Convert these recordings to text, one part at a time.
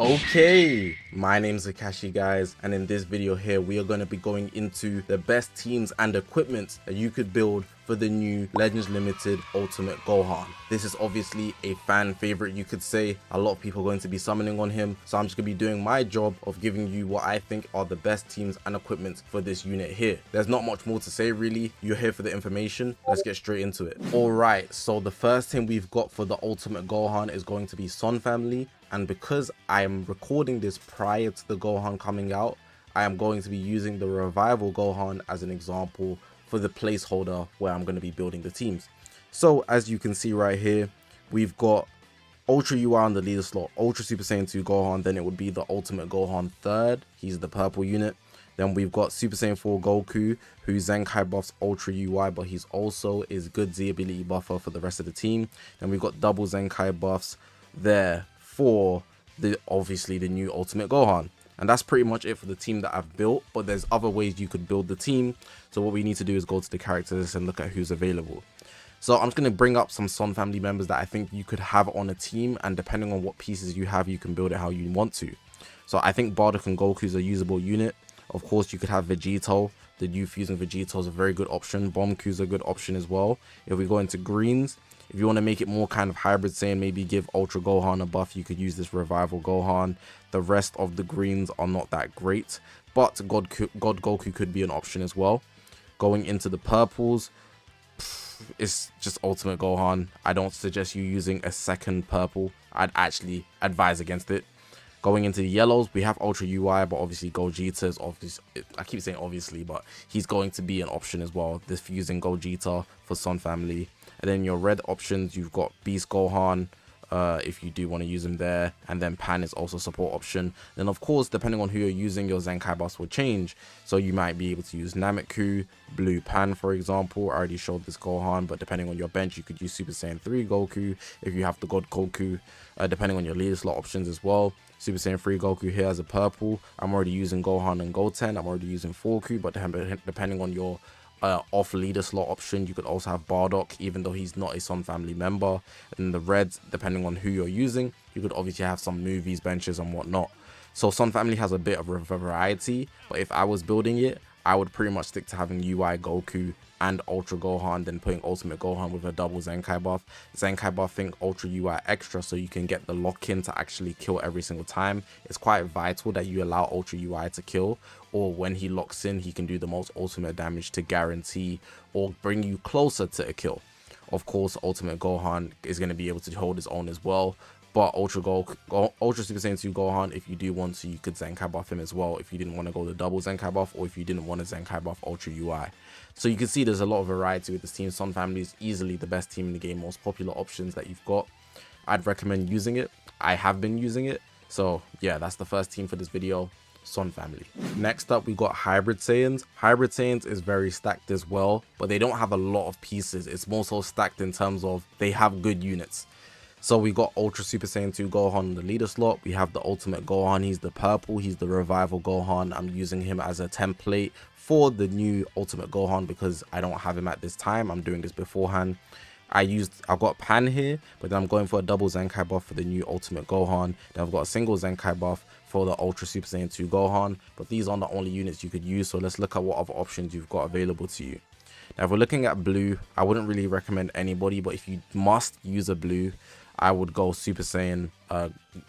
Okay, my name's Zakashi, guys, and in this video here we are going to be going into the best teams and equipment that you could build for the new Legends Limited Ultimate Gohan. This is obviously a fan favorite, you could say. A lot of people are going to be summoning on him, so I'm just going to be doing my job of giving you what I think are the best teams and equipment for this unit here. There's not much more to say really, you're here for the information. Let's get straight into it. Alright, so the first team we've got for the Ultimate Gohan is going to be Son Family. And because I am recording this prior to the Gohan coming out, I am going to be using the Revival Gohan as an example for the placeholder where I'm going to be building the teams. So as you can see right here, we've got Ultra UI on the leader slot, Ultra Super Saiyan 2 Gohan, then it would be the Ultimate Gohan third, he's the purple unit. Then we've got Super Saiyan 4 Goku, who Zenkai buffs Ultra UI, but he's also is good Z ability buffer for the rest of the team. Then we've got double Zenkai buffs there for obviously the new Ultimate Gohan. And that's pretty much it for the team that I've built, but there's other ways you could build the team. So what we need to do is go to the characters and look at who's available. So I'm just going to bring up some Son Family members that I think you could have on a team, and depending on what pieces you have, you can build it how you want to. So I think Bardock and Goku is a usable unit. Of course, you could have Vegito. The new fusing Vegito is a very good option. Bomku is a good option as well. If we go into greens, if you want to make it more kind of hybrid Saiyan, maybe give Ultra Gohan a buff, you could use this Revival Gohan. The rest of the greens are not that great, but God Goku could be an option as well. Going into the purples, it's just Ultimate Gohan. I don't suggest you using a second purple. I'd actually advise against it. Going into the yellows, we have Ultra UI, but obviously Gogeta is obviously, I keep saying obviously, but he's going to be an option as well. This fusing Gogeta for Son Family. And then your red options, you've got Beast Gohan, if you do want to use him there. And then Pan is also support option. Then of course, depending on who you're using, your Zenkai buffs will change. So you might be able to use Nameku, Blue Pan, for example. I already showed this Gohan, but depending on your bench, you could use Super Saiyan 3 Goku if you have the God Goku, depending on your leader slot options as well. Super Saiyan 3 Goku here as a purple. I'm already using Gohan and Goten. I'm already using 4Q, but depending on your off leader slot option, you could also have Bardock, even though he's not a Son Family member. And the reds, depending on who you're using, you could obviously have some movies, benches and whatnot. So Son Family has a bit of a variety, but if I was building it, I would pretty much stick to having UI Goku and Ultra Gohan, then putting Ultimate Gohan with a double Zenkai buff. Zenkai buffing Ultra UI extra so you can get the lock-in to actually kill every single time. It's quite vital that you allow Ultra UI to kill, or when he locks in, he can do the most ultimate damage to guarantee or bring you closer to a kill. Of course, Ultimate Gohan is going to be able to hold his own as well. But Ultra Super Saiyan 2 Gohan, if you do want to, you could Zenkai buff him as well if you didn't want to go the double Zenkai buff, or if you didn't want to Zenkai buff Ultra UI. So you can see there's a lot of variety with this team. Son Family is easily the best team in the game, most popular options that you've got. I'd recommend using it. I have been using it. So yeah, that's the first team for this video. Son Family. Next up, we got Hybrid Saiyans. Hybrid Saiyans is very stacked as well, but they don't have a lot of pieces. It's more so stacked in terms of they have good units. So we got Ultra Super Saiyan 2 Gohan in the leader slot. We have the Ultimate Gohan. He's the purple. He's the Revival Gohan. I'm using him as a template for the new Ultimate Gohan because I don't have him at this time. I'm doing this beforehand. I've got Pan here, but then I'm going for a double Zenkai buff for the new Ultimate Gohan. Then I've got a single Zenkai buff for the Ultra Super Saiyan 2 Gohan. But these aren't the only units you could use. So let's look at what other options you've got available to you. Now, if we're looking at blue, I wouldn't really recommend anybody, but if you must use a blue, I would go Super Saiyan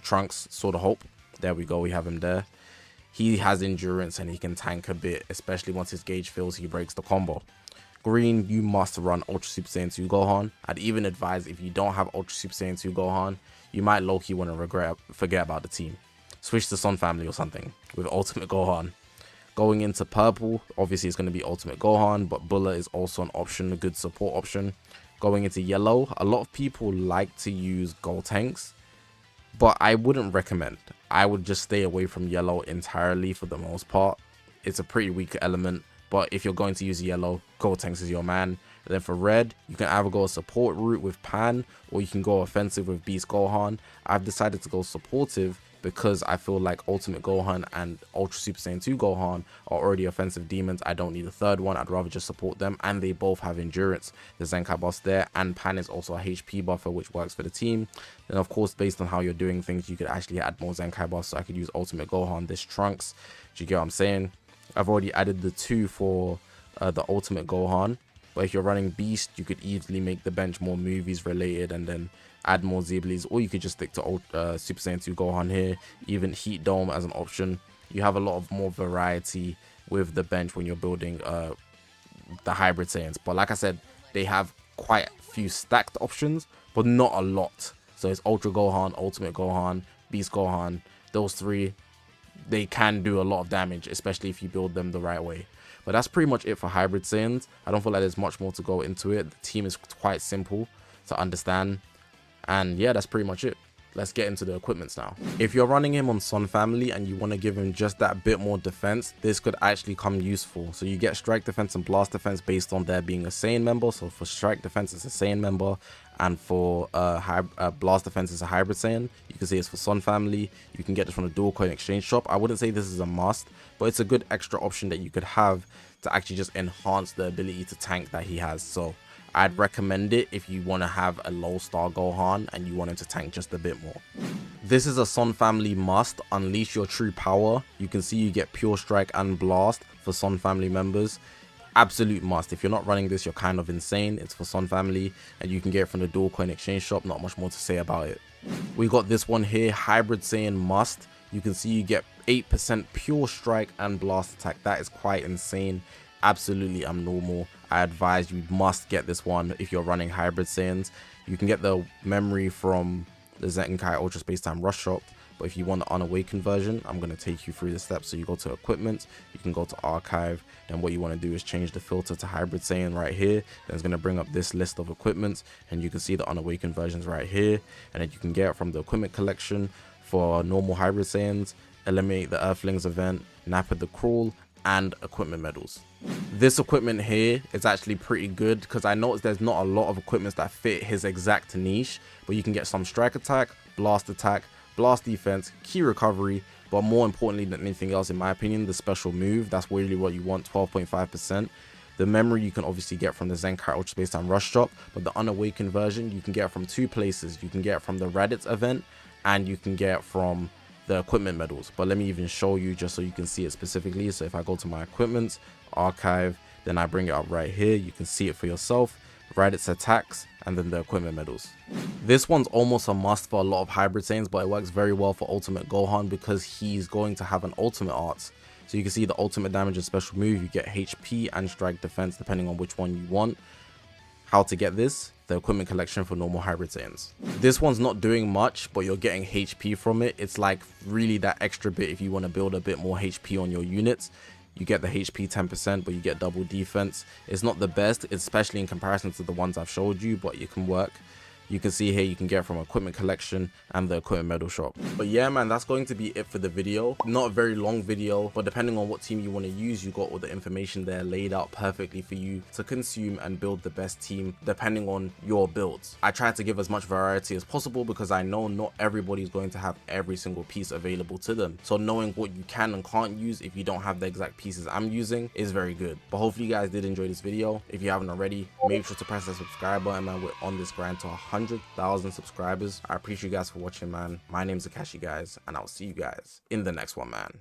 Trunks, Sword of Hope. There we go, we have him there. He has endurance and he can tank a bit, especially once his gauge fills, he breaks the combo. Green, you must run Ultra Super Saiyan 2 Gohan. I'd even advise if you don't have Ultra Super Saiyan 2 Gohan, you might low-key want to forget about the team. Switch to Son Family or something with Ultimate Gohan. Going into purple, obviously it's going to be Ultimate Gohan, but Bulla is also an option, a good support option. Going into yellow, a lot of people like to use gold tanks, but I wouldn't recommend. I would just stay away from yellow entirely for the most part. It's a pretty weak element, but if you're going to use yellow, gold tanks is your man. And then for red, you can either go a support route with Pan, or you can go offensive with Beast Gohan. I've decided to go supportive because I feel like Ultimate Gohan and Ultra Super Saiyan 2 Gohan are already offensive demons. I don't need a third one. I'd rather just support them, and they both have endurance. The Zenkai boss there, and Pan is also a HP buffer, which works for the team. Then of course, based on how you're doing things, you could actually add more Zenkai buffs. So I could use Ultimate Gohan, this Trunks. Do you get what I'm saying? I've already added the 2 for the Ultimate Gohan. But if you're running Beast, you could easily make the bench more movies related and then add more Ziblis, or you could just stick to Super Saiyan 2 Gohan here. Even Heat Dome as an option. You have a lot of more variety with the bench when you're building the hybrid Saiyans. But like I said, they have quite a few stacked options, but not a lot. So it's Ultra Gohan, Ultimate Gohan, Beast Gohan. Those 3, they can do a lot of damage, especially if you build them the right way. But that's pretty much it for hybrid Saiyans. I don't feel like there's much more to go into it. The team is quite simple to understand. And yeah, that's pretty much it. Let's get into the equipments now. If you're running him on Sun Family and you want to give him just that bit more defense, this could actually come useful. So you get strike defense and blast defense based on there being a Saiyan member. So for strike defense, it's a Saiyan member, and for blast defense, it's a hybrid Saiyan. You can see it's for Sun Family. You can get this from the dual coin exchange shop. I wouldn't say this is a must, but it's a good extra option that you could have to actually just enhance the ability to tank that he has. So I'd recommend it if you want to have a low star Gohan and you want him to tank just a bit more. This is a Sun Family must. Unleash your true power. You can see you get pure strike and blast for Sun Family members. Absolute must. If you're not running this, you're kind of insane. It's for Sun Family and you can get it from the dual coin exchange shop. Not much more to say about it. We got this one here, hybrid Saiyan must. You can see you get 8% pure strike and blast attack. That is quite insane. Absolutely abnormal. I advise you must get this one if you're running hybrid Saiyans. You can get the memory from the Zenkai Ultra Space Time Rush Shop, but if you want the unawakened version, I'm going to take you through the steps. So you go to equipment, you can go to archive, then what you want to do is change the filter to hybrid Saiyan right here. Then it's going to bring up this list of equipments, and you can see the unawakened versions right here, and then you can get it from the equipment collection for normal hybrid Saiyans, eliminate the Earthlings event, Nappa the Crawl, and equipment medals. This equipment here is actually pretty good because I noticed there's not a lot of equipments that fit his exact niche, but you can get some strike attack, blast defense, key recovery, but more importantly than anything else, in my opinion, the special move. That's really what you want, 12.5%. The memory you can obviously get from the Zenkai Ultra Space Time Rush Shop, but the unawakened version you can get from 2 places. You can get it from the Raditz event, and you can get it from the equipment medals. But let me even show you just so you can see it specifically. So if I go to my equipment, archive, then I bring it up right here, you can see it for yourself. Raditz attacks, and then the equipment medals. This one's almost a must for a lot of hybrid Saiyans, but it works very well for Ultimate Gohan because he's going to have an ultimate arts. So you can see the ultimate damage and special move, you get HP and strike defense depending on which one you want. How to get this? The equipment collection for normal hybrid Saiyans. This one's not doing much, but you're getting HP from it. It's like really that extra bit if you want to build a bit more HP on your units. You get the HP 10%, but you get double defense. It's not the best, especially in comparison to the ones I've showed you, but it can work. You can see here you can get from equipment collection and the equipment medal shop. But yeah, man, that's going to be it for the video. Not a very long video, but depending on what team you want to use, you got all the information there laid out perfectly for you to consume and build the best team depending on your builds. I tried to give as much variety as possible because I know not everybody's going to have every single piece available to them. So knowing what you can and can't use if you don't have the exact pieces I'm using is very good. But hopefully you guys did enjoy this video. If you haven't already, make sure to press that subscribe button, man. We're on this grind to 100,000 subscribers. I appreciate you guys for watching, man. My name's Zakashi, guys, and I'll see you guys in the next one, man.